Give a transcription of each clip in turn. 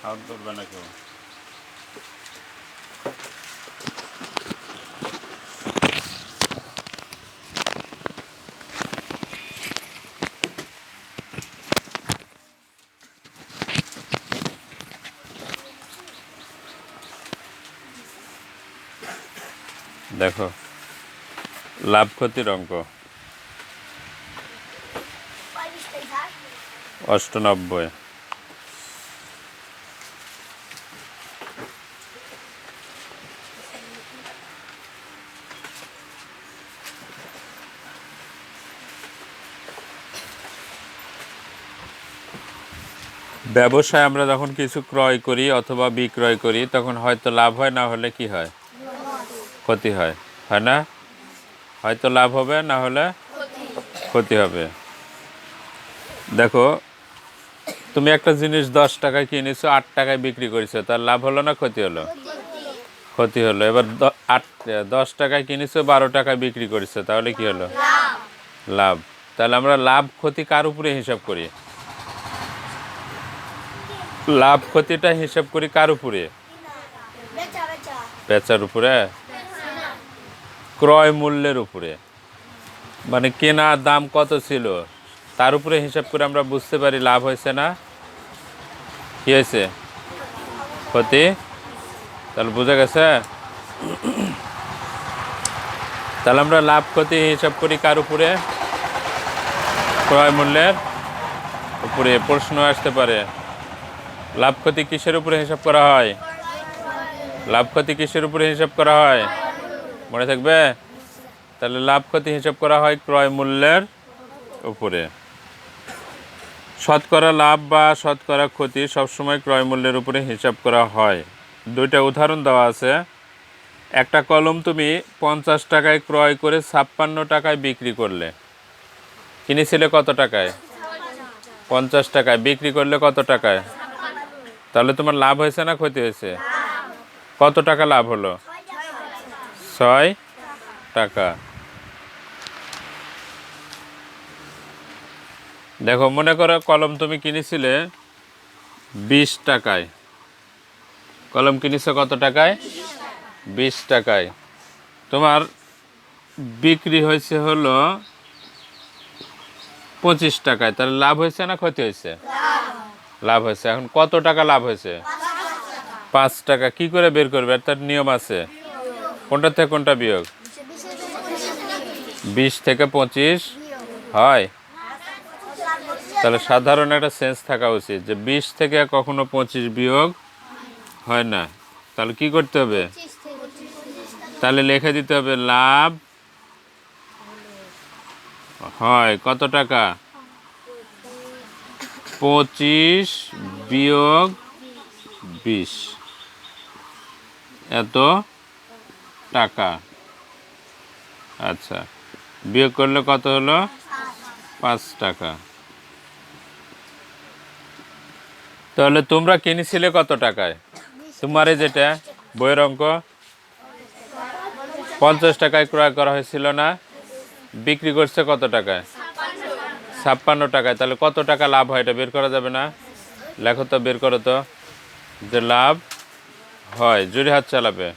Sound করবে না কেউ। দেখো লাভ ক্ষতির অঙ্ক 98। ব্যবসায় আমরা যখন কিছু ক্রয় করি অথবা বিক্রয় করি তখন হয়তো লাভ হয়, না হলে কি হয়? ক্ষতি হয়, হয় না? হয়তো লাভ হবে, না হলে ক্ষতি হবে। দেখো তুমি একটা জিনিস 10 টাকায় কিনেছো, 8 টাকায় বিক্রি করেছো, তার লাভ হলো না ক্ষতি হলো? ক্ষতি হলো। এবার 10 টাকায় কিনেছো, 12 টাকায় বিক্রি করেছো, তাহলে কি হলো? লাভ। তাহলে আমরা লাভ ক্ষতি কার উপরে হিসাব করি? লাভ ক্ষতিটা হিসাব করি কার উপরে? বেচার উপরে, ক্রয় মূল্যের উপরে। মানে কেনার দাম কত ছিল তার উপরে হিসাব করে আমরা বুঝতে পারি লাভ হয়েছে না কি হয়েছে, ক্ষতি। তাহলে বোঝা গেছে? তাহলে আমরা লাভ ক্ষতি হিসাব করি কার উপরে? ক্রয় মূল্যের উপরে। প্রশ্ন আসতে পারে লাভ ক্ষতি কিসের উপরে হিসাব করা হয়? লাভ ক্ষতি কিসের উপরে হিসাব করা হয়? মনে থাকবে? তাহলে লাভ ক্ষতি হিসাব করা হয় ক্রয় মূল্যের উপরে। শতকরা লাভ বা শতকরা ক্ষতি সবসময় ক্রয় মূল্যের উপরে হিসাব করা হয়। দুইটা উদাহরণ দেওয়া আছে। একটা কলম তুমি 50 টাকায় ক্রয় করে 56 টাকায় বিক্রি করলে। কিনেছিলে কত টাকায়? 50 টাকায়। বিক্রি করলে কত টাকায়? তাহলে তোমার লাভ হয়েছে না ক্ষতি হয়েছে? কত টাকা লাভ হলো? 6 টাকা। দেখো মনে করো কলম তুমি কিনেছিলে 20 টাকায়। কলম কিনেছো কত টাকায়? 20 টাকায়। তোমার বিক্রি হয়েছে হলো 25 টাকায়। তাহলে লাভ হয়েছে না ক্ষতি হয়েছে? লাভ হয়েছে। এখন কত টাকা লাভ হয়েছে? 5 টাকা। কি করে বের করবে? তার নিয়ম আছে। কোনটা থেকে কোনটা বিয়োগ? 20 থেকে 25 হয়। তাহলে সাধারণ একটা সেন্স থাকা উচিত যে 20 থেকে কখনো 25 বিয়োগ হয় না। তাহলে কি করতে হবে? তাহলে লিখে দিতে হবে লাভ হয় কত টাকা? 25 বিয়োগ 20, এত টাকা। আচ্ছা, বিয়োগ করলে কত হলো? 5 টাকা। তাহলে তোমরা কিনেছিলে কত টাকায়? তোমারে যেটা বইয়ের অঙ্ক 50 টাকায় ক্রয় করা হয়েছিল না? বিক্রি করছে কত টাকায়? 56 টাকায়। তাহলে কত টাকা লাভ হয় এটা বের করা যাবে না? লেখো তো, বের করো তো যে লাভ হয়। জোরে হাত চালাবে।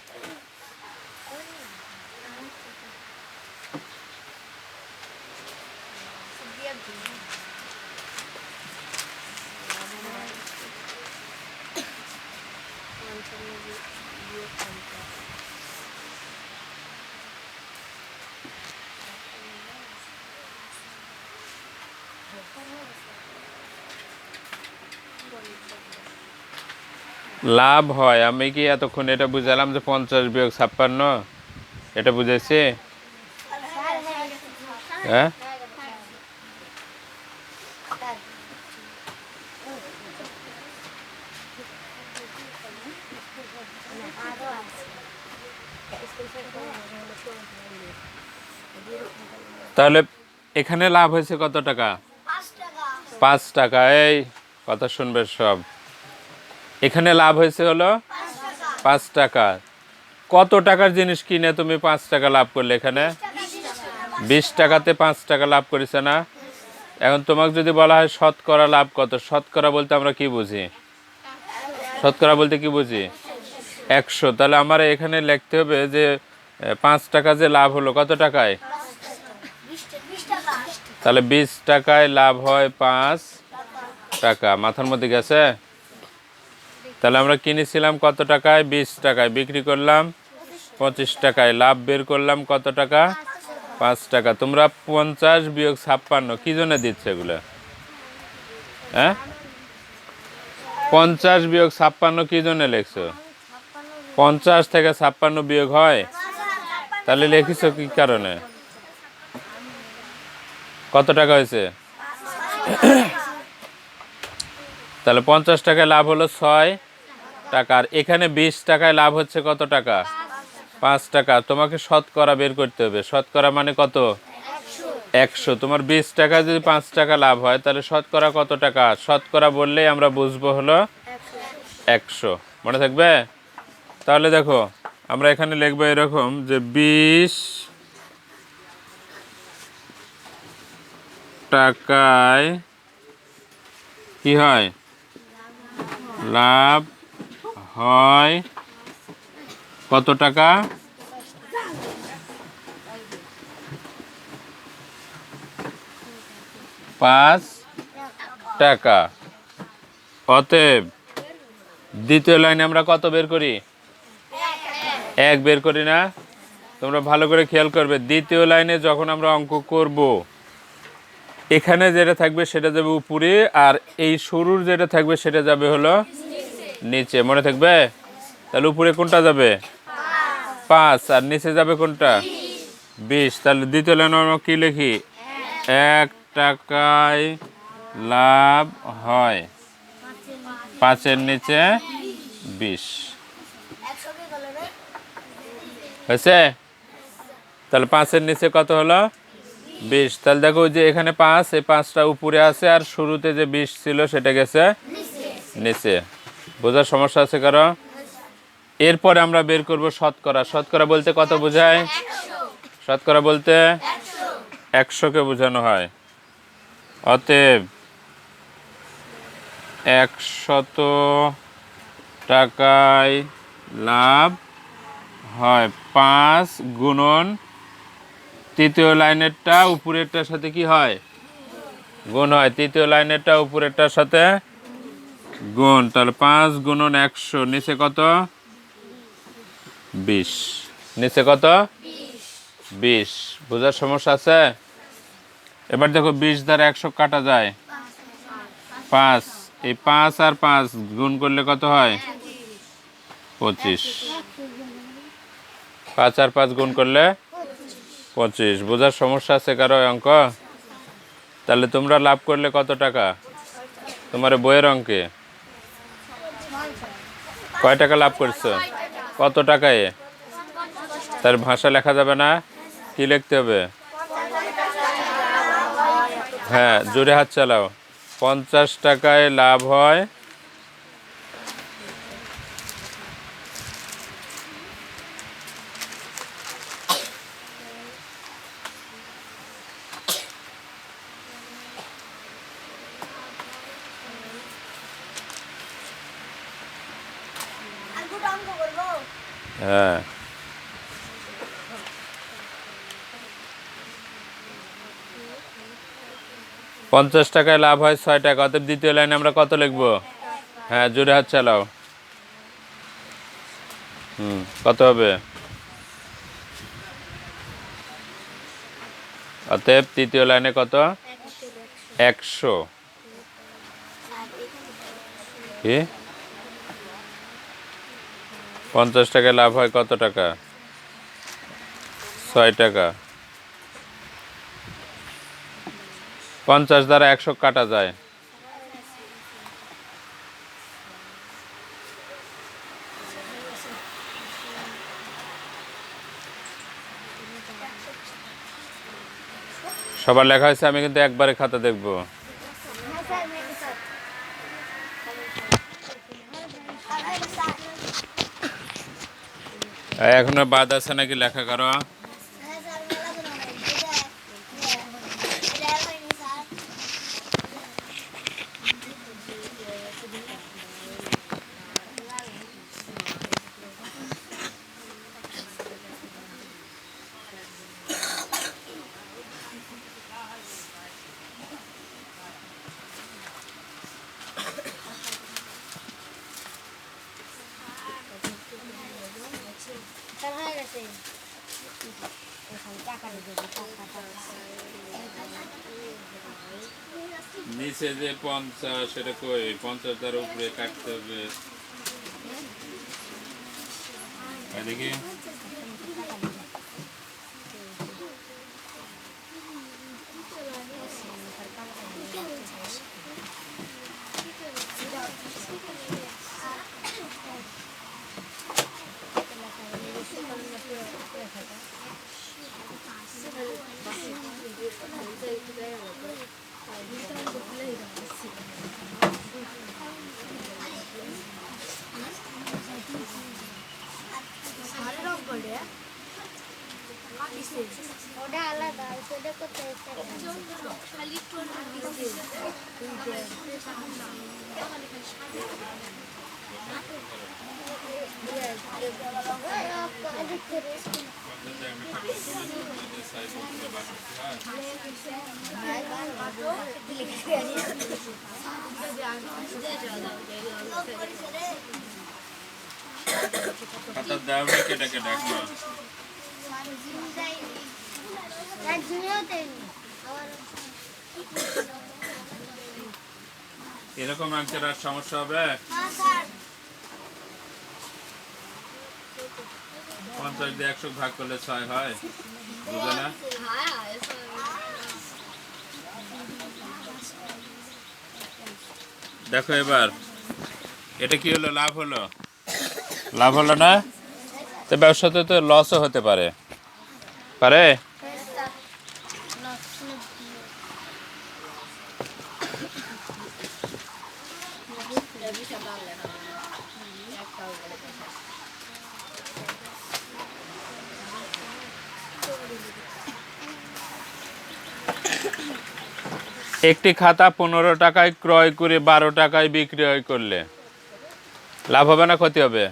লাভ হয়। আমি কি এতক্ষণ এটা বুঝালাম যে 50 বিয়োগ 56? এটা বুঝেছি? হ্যাঁ, তাহলে এখানে লাভ হয়েছে কত টাকা? 5 টাকা। এই কথা শুনবে সব। এখানে লাভ হয়েছে হলো 5 টাকা। কত টাকার জিনিস কিনে তুমি 5 টাকা লাভ করলে? এখানে 20 টাকাতে 5 টাকা লাভ করেছে না? এখন তোমাকে যদি বলা হয় শতকরা লাভ কত, শতকরা বলতে আমরা কি বুঝি? শতকরা বলতে কি বুঝি? 100। তাহলে আমার এখানে লিখতে হবে যে 5 টাকা যে লাভ হলো কত টাকায়? তাহলে 20 টাকায় লাভ হয় 5 টাকা। মাথার মধ্যে গেছে? তাহলে আমরা কিনেছিলাম কত টাকায়? 20 টাকায়। বিক্রি করলাম 25 টাকায়। লাভ বের করলাম কত টাকা? 5 টাকা। তোমরা 50 বিয়োগ 56 কি জন্য দিচ্ছে এগুলো? হ্যাঁ, 50 বিয়োগ 56 কি জন্য লিখছো? 50 থেকে 56 বিয়োগ হয়, তাহলে লিখিছো কি কারণে? কত টাকা হয়েছে? তাহলে 50 টাকায় লাভ হলো 6 টাকা। আর এখানে 20 টাকায় লাভ হচ্ছে কত টাকা? 5 টাকা। তোমাকে শতকরা বের করতে হবে। শতকরা মানে কত? 100। তোমার 20 টাকায় যদি 5 টাকা লাভ হয় তাহলে শতকরা কত টাকা? শতকরা বললেই আমরা বুঝবো হলো 100। মনে থাকবে? তাহলে দেখো আমরা এখানে লিখবো এরকম যে 20 টাকায় কি হয়? লাভ হয় কত টাকা? 5 টাকা। অতএব দ্বিতীয় লাইনে আমরা কত বের করি? 1 বের করি না? তোমরা ভালো করে খেয়াল করবে, দ্বিতীয় লাইনে যখন আমরা অঙ্ক করব এখানে যেটা থাকবে সেটা যাবে উপরে, আর এই শুরুর যেটা থাকবে সেটা যাবে হলো নিচে। মনে থাকবে? তাহলে উপরে কোনটা যাবে? 5। আর নিচে যাবে কোনটা? 20। তাহলে দ্বিতীয় লাইনে আমরা কি লিখি? 1 টাকায় লাভ হয় 5-এর নিচে 20 হয়েছে। তাহলে 5-এর নিচে কত হলো? 20। তাহলে দেখো যে এখানে 5, এই 5টা উপরে আছে আর শুরুতে যে 20 ছিল সেটা গেছে নিচে। বোঝার সমস্যা আছে কারো? এরপরে আমরা বের করব শতকরা। শতকরা বলতে কত বোঝায়? শতকরা বলতে 100কে বোঝানো হয়। অতএব 100 টাকায় লাভ হয় 5 গুণন তৃতীয় লাইনেরটা উপরেরটার সাথে কি হয়? গুণ হয়। তৃতীয় লাইনেরটা উপরেরটার সাথে গুণ। তাহলে 5 গুণন 100 নিচে কত? 20। নিচে কত? 20। বোঝার সমস্যা আছে? এবার দেখো 20 দ্বারা 100 কাটা যায় 5। এই 5 আর 5 গুণ করলে কত হয়? 25। 5 আর 5 গুণ করলে 25। বোঝার সমস্যা আছে কারো অঙ্ক? তাহলে তোমরা লাভ করলে কত টাকা? তোমার বইয়ের অঙ্কে কয় টাকা লাভ করছো? কত টাকায়? তার ভাষা লেখা যাবে না? কি লিখতে হবে? হ্যাঁ, জোরে হাত চালাও। 50 টাকায় লাভ হয় হ্যাঁ 50 টাকায় লাভ হয় 6 টাকা। অতএব দ্বিতীয় লাইনে আমরা কত লিখবো? হ্যাঁ, জোরে হাত চালাও। কত হবে? অতএব তৃতীয় লাইনে কত? 100। কি 50 টাকায় লাভ হয় কত টাকা? 6 টাকা। 50 দ্বারা 100 কাটা যায়। সবার লেখা হয়েছে? আমি কিন্তু একবারে খাতা দেখবো। এখনো বাদ আছে নাকি লেখা করো? নিচে যে 50 সেটা কই 50 তার উপরে কাটতে হবে দেখি ওটা আলাদা ওটা কোথায় খাতা দাও নি কেটাকে ডাকো এরকম অঙ্কের আর সমস্যা হবে 50 দিয়ে 100 ভাগ করলে 6 হয় বুঝো না দেখো এবার এটা কি হলো লাভ হলো না তো ব্যবসাতে তো লসও হতে পারে পারে একটি খাতা 15 টাকায় ক্রয় করে 12 টাকায় বিক্রয় করলে লাভ হবে না ক্ষতি হবে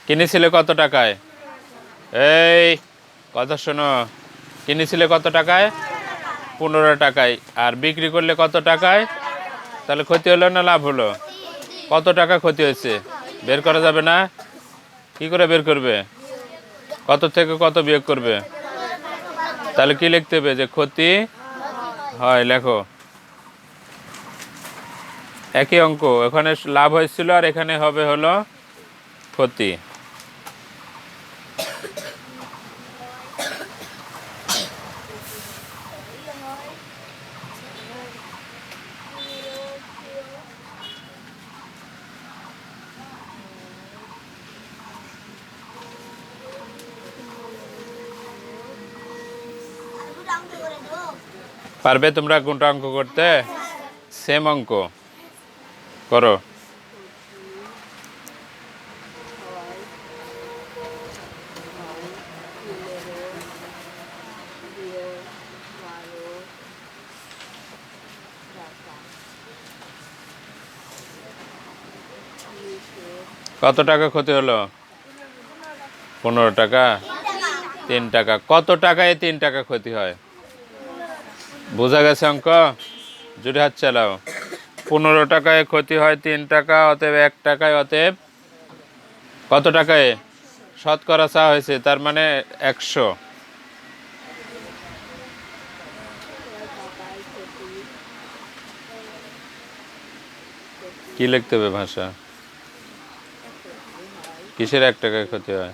কিনেছিলে কত টাকায় এই কথা শোনো কিনেছিলে কত টাকায় 15 টাকায় আর বিক্রি করলে কত টাকায় তাহলে ক্ষতি হলো না লাভ হলো কত টাকা ক্ষতি হয়েছে বের করা যাবে না কি করে বের করবে কত থেকে কত বিয়োগ করবে তাহলে কি লিখতে হবে যে ক্ষতি হয় লেখো একই অঙ্ক এখানে লাভ হয়েছিল আর এখানে হবে হলো ক্ষতি পারবে তোমরা কোনটা অঙ্ক করতে সেম অঙ্ক করো কত টাকা ক্ষতি হলো 15 টাকা 3 টাকা কত টাকায় 3 টাকা ক্ষতি হয় বোঝা গেছে অঙ্ক জোরে হাত চালাও 15 টাকায় ক্ষতি হয় 3 টাকা অতএব 1 টাকায় অতএব কত টাকায় শতকরা চা হয়েছে তার মানে 100 কি লিখতে হবে ভাষা কিসের 1 টাকায় ক্ষতি হয়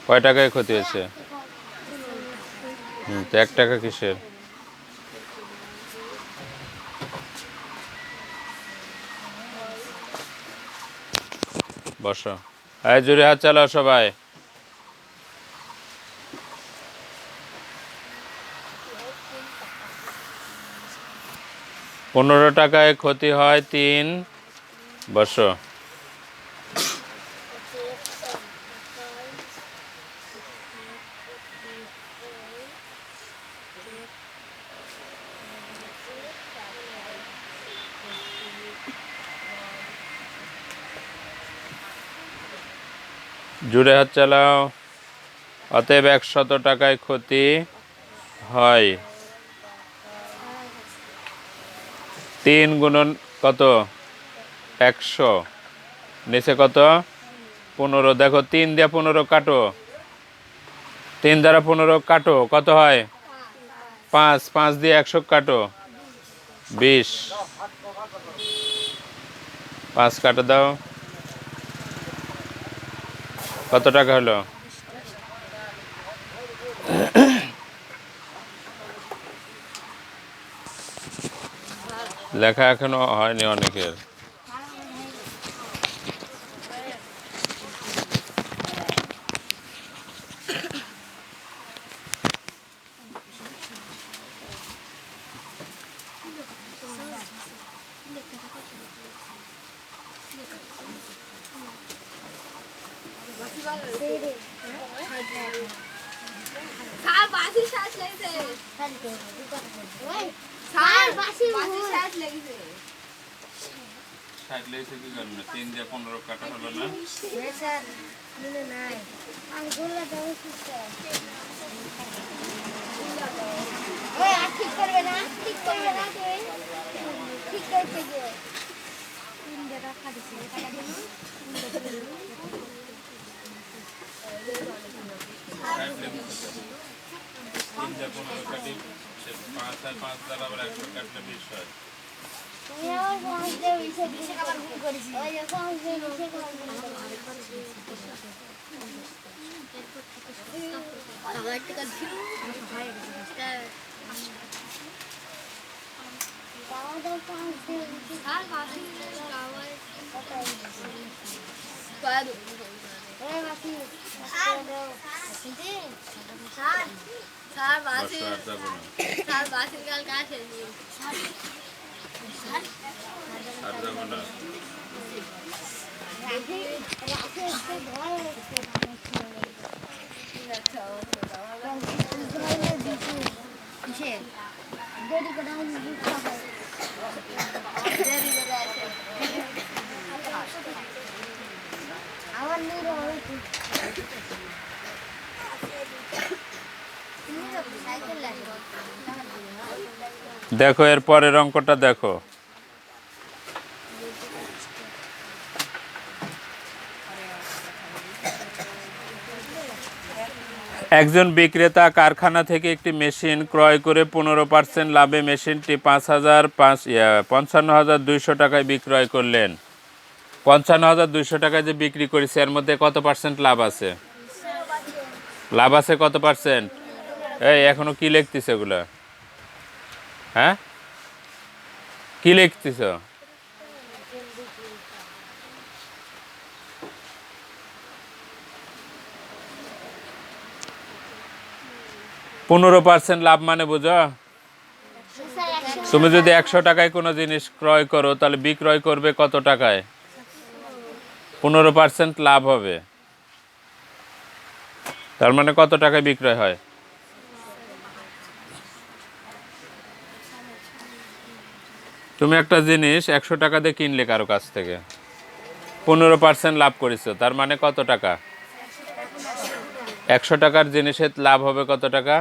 কয় টাকায় ক্ষতি হয়েছে তো 1 টাকা কিসের বসো এই জোরে হাত চালাও সবাই 15 টাকায় ক্ষতি হয় 3 বসো জুড়ে হাত চালাও অতএব 100 টাকায় ক্ষতি হয় 3 গুণন কত 100 নিচে কত 15 দেখো 3 দিয়ে 15 কাটো 3 দ্বারা 15 কাটো কত হয় 5 5 দিয়ে 100 কাটো 20 5 কাটা দাও, কত টাকা হলো? লেখা এখনো হয়নি অনেকের। স্যার বাসি শ্বাস লেগেছে। স্যার বাসি শ্বাস লেগেছে। 60 লেগেছে কি কারণে? 3 দিয়ে 15 কাটা হলো না? স্যার মনে নাই আঙ্গুলটা দাও স্যার। ওই আর ঠিক করবে না তুই ঠিক করতে গিয়ে 3 টাকা কাটছে টাকা দিন 3 দিয়ে 15 কাটি, 5 আর 5 দ্বারা আবার 100 কাটলে 20 হয়। তুমি আমার পৌঁছতে বিশে আবার ভুল করেছি। ওই যে পৌঁছতে বিশে আমার টাকা দিও দাও পৌঁছতে আর বাকি খাওয়ার কত স্যার ওই বাকি স্যার দাও স্যার স্যার বাকি স্যার বাকি কাল কাছে স্যার আর যাবো না। দেখো এর পরের অঙ্কটা দেখো। একজন বিক্রেতা কারখানা থেকে একটি মেশিন ক্রয় করে 15% লাভে মেশিনটি 55,200 টাকায় বিক্রয় করলেন। 55,200 টাকায় যে বিক্রি করেছে এর মধ্যে কত পার্সেন্ট লাভ আছে? লাভ আছে কত পার্সেন্ট? এই এখনো কি লিখতেছ এগুলা? হ্যাঁ কি লিখতেছ? 15% লাভ মানে বুঝো? তুমি যদি 100 টাকায় কোনো জিনিস ক্রয় করো তাহলে বিক্রয় করবে কত টাকায়? 15% লাভ হবে। তার মানে কত টাকায় বিক্রয় হয়? তুমি একটা জিনিস 100 টাকা দিয়ে কিনলে কারো কাছ থেকে, 15% লাভ করেছো, তার মানে কত টাকা? 100 টাকার জিনিসের লাভ হবে কত টাকা?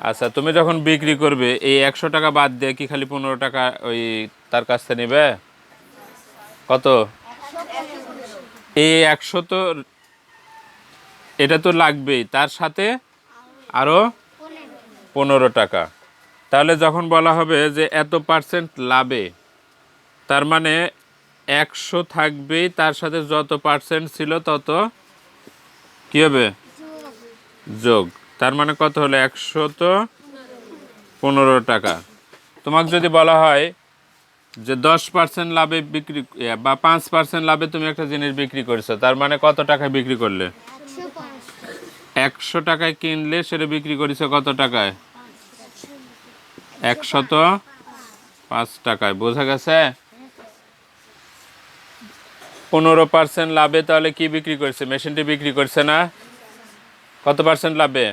আচ্ছা, তুমি যখন বিক্রি করবে এই 100 টাকা বাদ দিয়ে কি খালি 15 টাকা ওই তার কাছ থেকে নেবে? কত? এই 100 তো এটা তো লাগবেই, তার সাথে আরও 15 টাকা। তাহলে যখন বলা হবে যে এত পার্সেন্ট লাভে, তার মানে 100 থাকবেই, তার সাথে যত পার্সেন্ট ছিল তত কি হবে? যোগ। তার মানে কত হলো? 115 টাকা। তোমাকে যদি বলা হয় যে 10% লাভে বিক্রি বা 5% লাভে তুমি একটা জিনিস বিক্রি করেছো, তার মানে কত টাকায় বিক্রি করলে? 100 টাকায় কিনলে সেটা বিক্রি করেছো কত টাকায়? 105 টাকায়। বোঝা গেছে? 15% লাভে তাহলে কি বিক্রি করছে? মেশিনটি বিক্রি করছে না? কত পার্সেন্ট লাভে?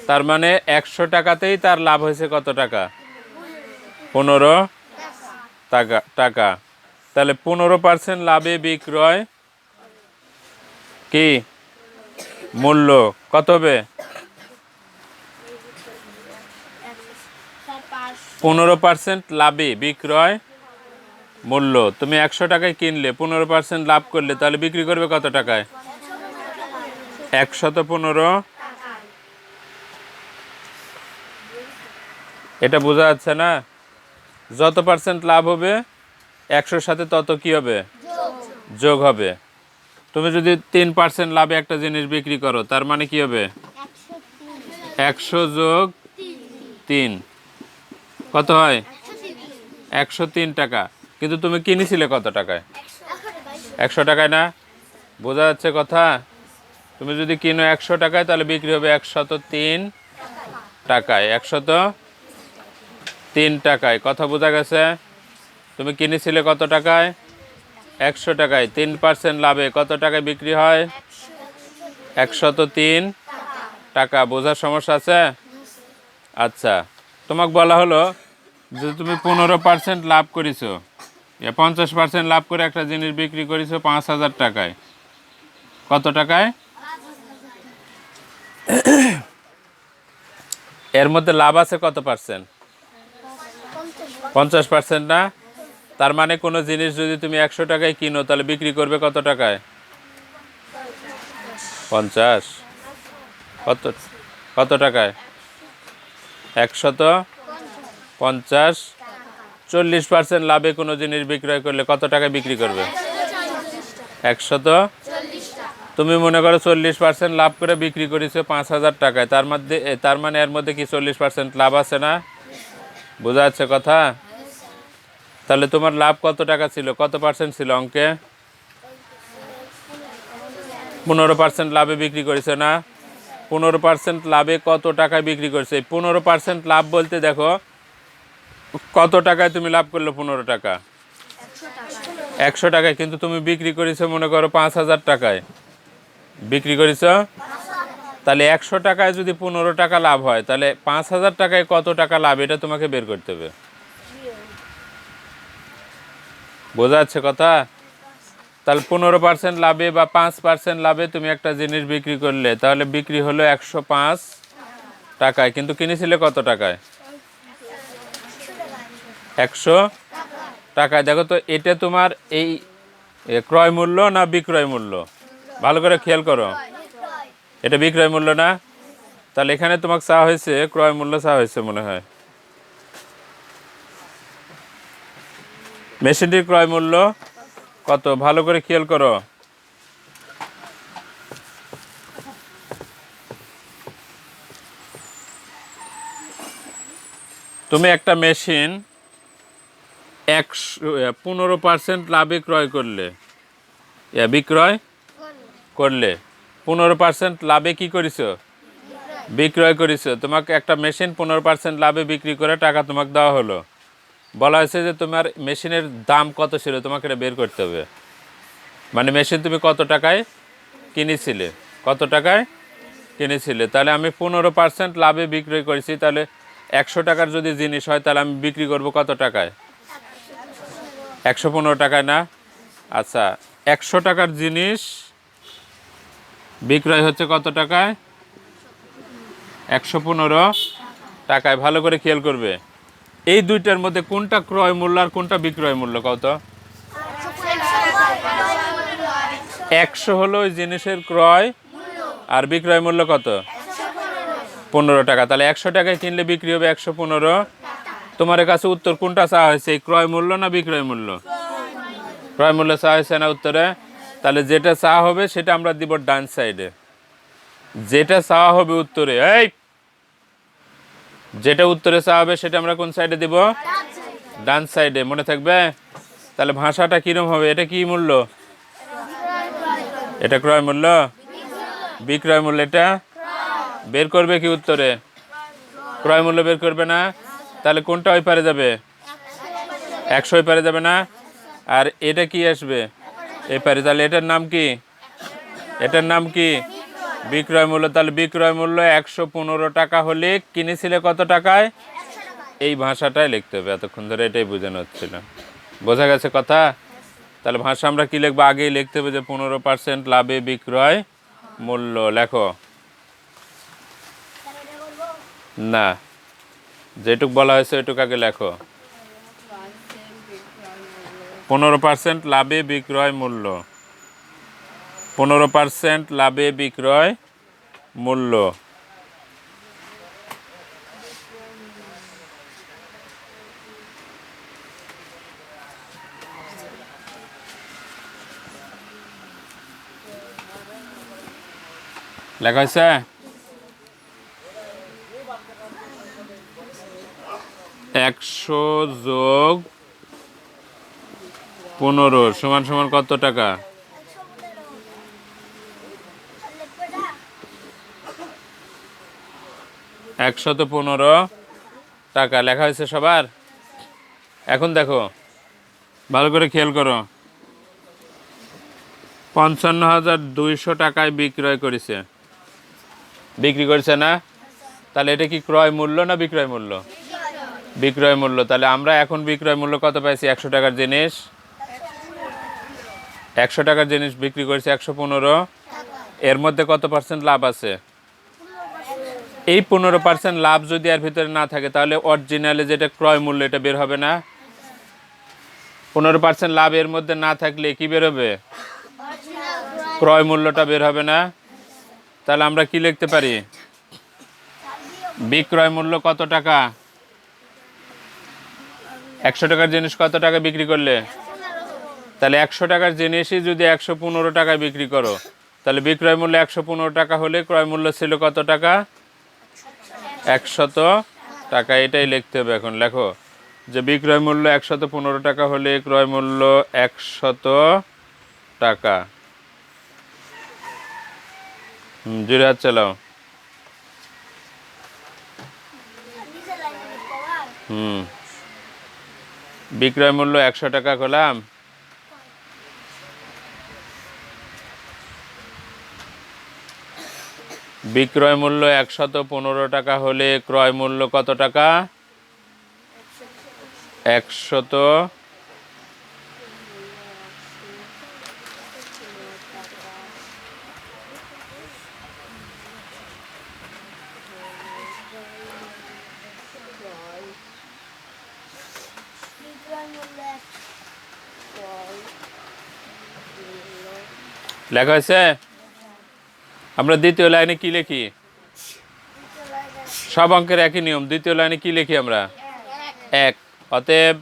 তার মানে 100 টাকাতেই তার লাভ হয়েছে কত টাকা? 15 টাকা। তাহলে 15% লাভে বিক্রয় কি মূল্য কত হবে? 15% লাভে বিক্রয় মূল্য। তুমি 100 টাকায় কিনলে 15% লাভ করলে তাহলে বিক্রি করবে কত টাকায়? 115। এটা বোঝা যাচ্ছে না? যত পার্সেন্ট লাভ হবে 100-র সাথে তত কি হবে, যোগ হবে। তুমি যদি 3% লাভে একটা জিনিস বিক্রি করো, তার মানে কি হবে 100 যোগ 3 কত হয় 103 টাকা। কিন্তু তুমি কিনেছিলে কত টাকায়, 100 টাকায় না? বোঝা যাচ্ছে কথা? তুমি যদি কিনো 100 টাকায়, তাহলে বিক্রি হবে 103 টাকায়, 103 টাকায়। কথা বোঝা গেছে? তুমি কিনেছিলে কত টাকায়, 100 টাকায়। 3% লাভে কত টাকায় বিক্রি হয়, 103 টাকা। বোঝার সমস্যা আছে? আচ্ছা, তোমাকে বলা হলো যে তুমি 15% লাভ করেছো, 50% লাভ করে একটা জিনিস বিক্রি করেছো 5,000 টাকায়। কত টাকায়? এর মধ্যে লাভ আছে কত পার্সেন্ট, 50% না? তার মানে কোনো জিনিস যদি তুমি 100 টাকায় কিনো, তাহলে বিক্রি করবে কত টাকায়, 50। কত কত টাকায়, 150। 40% লাভে কোনো জিনিস বিক্রয় করলে কত টাকায় বিক্রি করবে, 100। তুমি মনে করো 40% লাভ করে বিক্রি করেছো 5,000 টাকায়। তার মানে এর মধ্যে কি 40% লাভ আছে না? বোঝা যাচ্ছে কথা? তাহলে তোমার লাভ কত টাকা ছিল, কত পার্সেন্ট ছিল অঙ্কে? 15% লাভে বিক্রি করেছে না? 15% লাভে কত টাকায় বিক্রি করছে? 15% লাভ বলতে দেখো কত টাকায় তুমি লাভ করলো, 15 টাকা, 100 টাকায়। কিন্তু তুমি বিক্রি করেছো মনে করো 5,000 টাকায় বিক্রি করেছো। তাহলে 100 টাকায় যদি 15 টাকা লাভ হয়, তাহলে 5,000 টাকায় কত টাকা লাভ, এটা তোমাকে বের করতে হবে। বোঝা যাচ্ছে কথা? তাহলে 15% লাভে বা 5% লাভে তুমি একটা জিনিস বিক্রি করলে, তাহলে বিক্রি হলো 105 টাকায়। কিন্তু কিনেছিলে কত টাকায়, 100 টাকায়। দেখো তো, এটা তোমার এই ক্রয় মূল্য না বিক্রয় মূল্য? ভালো করে খেয়াল করো, এটা বিক্রয় মূল্য না? তাহলে এখানে তোমাকে চাওয়া হয়েছে ক্রয় মূল্য, চাওয়া হয়েছে মনে হয়। মেশিনটির ক্রয় মূল্য কত, ভালো করে খেয়াল করো। তুমি একটা মেশিন 15% লাভে ক্রয় করলে, বিক্রয় করলে 15% লাভে কি করেছো, বিক্রয় করেছো। তোমাকে একটা মেশিন 15% লাভে বিক্রি করে টাকা তোমাকে দেওয়া হলো। বলা হয়েছে যে তোমার মেশিনের দাম কত ছিল, তোমাকে এটা বের করতে হবে। মানে মেশিন তুমি কত টাকায় কিনেছিলে, কত টাকায় কিনেছিলে। তাহলে আমি 15% লাভে বিক্রয় করেছি, তাহলে 100 টাকার যদি জিনিস হয়, তাহলে আমি বিক্রি করব কত টাকায়, 115 টাকায় না? আচ্ছা, 100 টাকার জিনিস বিক্রয় হচ্ছে কত টাকায়, 115 টাকায়। ভালো করে খেয়াল করবে, এই দুইটার মধ্যে কোনটা ক্রয় মূল্য আর কোনটা বিক্রয় মূল্য কত? 100 হলো ওই জিনিসের ক্রয়, আর বিক্রয় মূল্য কত, 15 টাকা। তাহলে 100 টাকায় কিনলে বিক্রি হবে 115। তোমার কাছে উত্তর কোনটা চাওয়া হয়েছে, এই ক্রয় মূল্য না বিক্রয় মূল্য? ক্রয় মূল্য চাওয়া হয়েছে না উত্তরে? তাহলে যেটা চাওয়া হবে সেটা আমরা দিব ডান সাইডে। যেটা চাওয়া হবে উত্তরে, যেটা উত্তরে চাওয়া হবে সেটা আমরা কোন সাইডে দিব, ডান সাইডে। মনে থাকবে? তাহলে ভাষাটা কিরম হবে, এটা কি মূল্য, এটা ক্রয় মূল্য, বিক্রয় মূল্য এটা বের করবে কি উত্তরে, ক্রয় মূল্য বের করবে না? তাহলে কোনটা ওই পারে যাবে, 100 ওই পারে যাবে না? আর এটা কি আসবে, এই পারে। তাহলে এটার নাম কি, এটার নাম কি, বিক্রয় মূল্য। তাহলে বিক্রয় মূল্য 115 টাকা হলে কিনেছিলে কত টাকায়, এই ভাষাটাই লিখতে হবে। এতক্ষণ ধরে এটাই বোঝানো হচ্ছিল। বোঝা গেছে কথা? তাহলে ভাষা আমরা কি লিখবো, আগেই লিখতে হবে যে 15% লাভে বিক্রয় মূল্য। লেখো না, যেটুক বলা হয়েছে ওইটুক আগে লেখো। 15% লাভে বিক্রয় মূল্য, 15% লাভে বিক্রয় মূল্য। লেখা হয়েছে? 100 যোগ 15 সমান সমান কত টাকা? 115 টাকা লেখা হয়েছে সবার। এখন দেখো, ভালো করে খেয়াল করো। 55,200 টাকায় বিক্রি করেছে না? তাহলে এটা কি ক্রয় মূল্য না বিক্রয় মূল্য? বিক্রয় মূল্য। তাহলে আমরা এখন বিক্রয় মূল্য কত পাইছি? 100 টাকার জিনিস, 100 টাকার জিনিস বিক্রি করেছে 115। এর মধ্যে কত পার্সেন্ট লাভ আছে? এই 15% লাভ যদি এর ভিতরে না থাকে তাহলে অরিজিনালি যেটা ক্রয় মূল্য এটা বের হবে না। 15% লাভ এর মধ্যে না থাকলে কি বের হবে? ক্রয় মূল্যটা বের হবে না। তাহলে আমরা কি লিখতে পারি? বিক্রয় মূল্য কত টাকা? 100 টাকার জিনিস কত টাকা বিক্রি করলে? তাহলে 100 টাকার জিনিসই যদি 115 টাকায় বিক্রি করো, তাহলে বিক্রয় মূল্য 115 টাকা হলে ক্রয় মূল্য ছিল কত টাকা? 100 টাকা। এটাই লিখতে হবে। এখন লেখো যে বিক্রয় মূল্য 115 টাকা হলে ক্রয় মূল্য 100 টাকা। জোরে হাত চালাও। বিক্রয় মূল্য 100 টাকা করলাম। বিক্রয় মূল্য 115 টাকা হলে ক্রয় মূল্য কত টাকা? 100 লেখা হয়েছে। আমরা দ্বিতীয় লাইনে কি লিখি? সব অঙ্কের একই নিয়ম। দ্বিতীয় লাইনে কি লিখি আমরা? 1। অতএব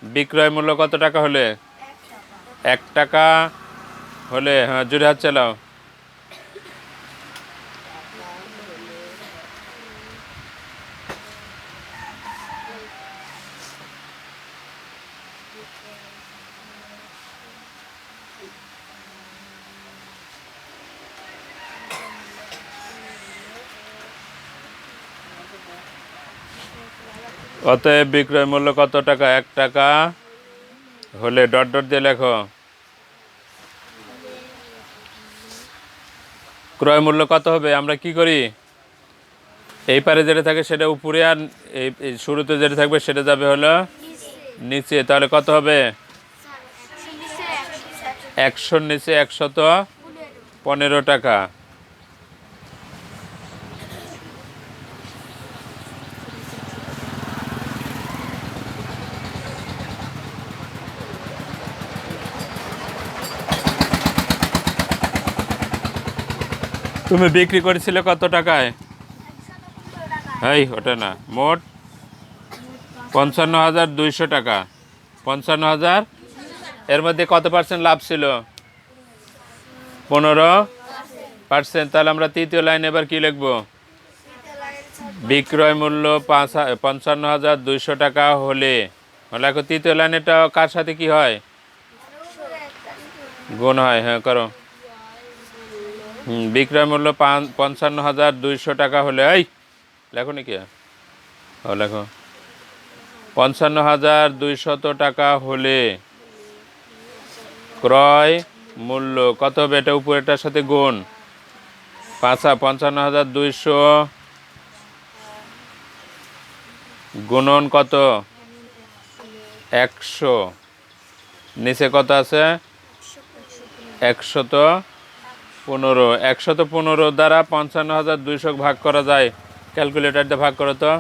বিক্রয় মূল্য কত টাকা হলে? 1 টাকা হলে, হ্যাঁ জোরে হাত চালাও। অতএব বিক্রয় মূল্য কত টাকা? 1 টাকা হলে ডট ডট দিয়ে লেখো ক্রয় মূল্য কত হবে। আমরা কি করি? এই পারে যেটা থাকে সেটা উপরে, আর এই শুরুতে যেটা থাকবে সেটা যাবে হলো নিচে। তাহলে কত হবে? 100-র নিচে 115 টাকা। তুমি বিক্রি করেছিলে কত টাকায়? এই ওটা না, মোট 55,200 টাকা। 55,000, এর মধ্যে কত পার্সেন্ট লাভ ছিল? 15%। তাহলে আমরা তৃতীয় লাইন এবার কি লিখব? বিক্রয় মূল্য 55,200 টাকা হলে, এখন তৃতীয় লাইনেটা কার সাথে কি হয়? গুণ হয়। হ্যাঁ করো। বিক্রয় মূল্য 55,200 টাকা হলে, এই লেখো নাকি? ও লেখো 55,200 টাকা হলে ক্রয় মূল্য কত হবে? এটা উপরেটার সাথে গুণ। 55,200 গুণন কত? 100। নিচে কত আছে? 115। 115 দ্বারা 55,200 ভাগ করা যায়। ক্যালকুলেটর দিয়ে ভাগ করো তো।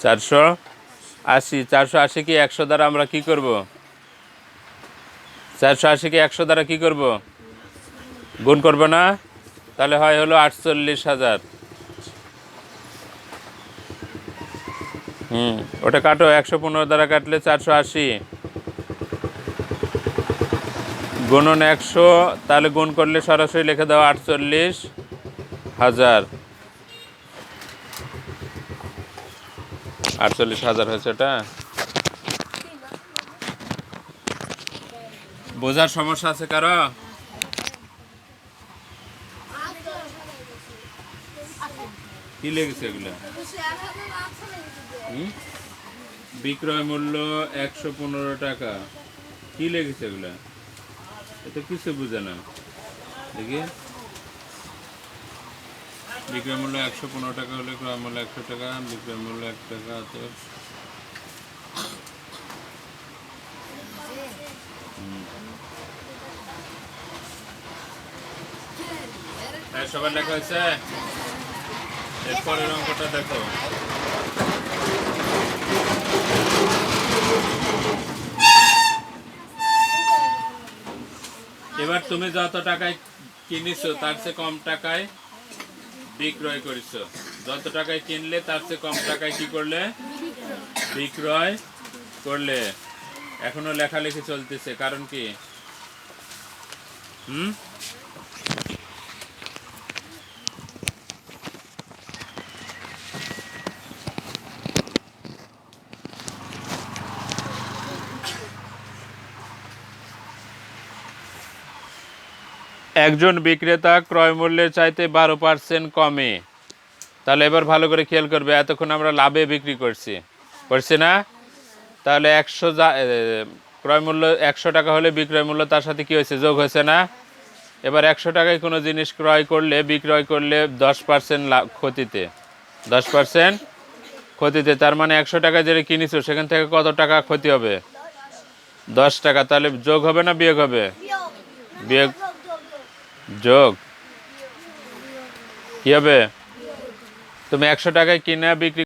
480 480 কি 100 দ্বারা আমরা কি করব? 480 কি 100 দ্বারা কি করব? গুণ করব না? তাহলে হয় হলো 48,000। ওটা কাটো, 115 দ্বারা কাটলে 480 গুণন 100, তাহলে গুণ করলে সরাসরি লিখে দাও 48,000। 48,000 হয়েছে এটা। বোঝার সমস্যা আছে কারো? কি লেগেছে এগুলো? বিক্রয় মূল্য 115 টাকা। কি লেগেছে এগুলো? এটা কিছু বুঝে না। দেখি, বিক্রয় মূল্য 115 টাকা হলে ক্রয় মূল্য 100 টাকা, বিক্রয় মূল্য 1 টাকা। সবার লেখা হয়েছে? এরপরের অঙ্কটা দেখো। এবার তুমি যত টাকায় কিনেছো তার চেয়ে কম টাকায় বিক্রয় করেছো। যত টাকায় কিনলে তার চেয়ে কম টাকায় কি করলে? বিক্রয় করলে। এখনো লেখালেখি চলতেছে, কারণ কি? একজন বিক্রেতা ক্রয় মূল্যের চাইতে 12% কমে। তাহলে এবার ভালো করে খেয়াল করবে, এতক্ষণ আমরা লাভে বিক্রি করছি না? তাহলে 100 ক্রয় মূল্য 100 টাকা হলে বিক্রয় মূল্য তার সাথে কি হয়েছে? যোগ হয়েছে না? এবার 100 টাকায় কোনো জিনিস ক্রয় করলে, বিক্রয় করলে 10% ক্ষতিতে, 10% ক্ষতিতে। তার মানে 100 টাকা যেটা কিনেছো সেখান থেকে কত টাকা ক্ষতি হবে? 10 টাকা। তাহলে যোগ হবে না বিয়োগ হবে? বিয়োগ। যোগ। কি হবে? তুমি 100 টাকায় কিনে বিক্রি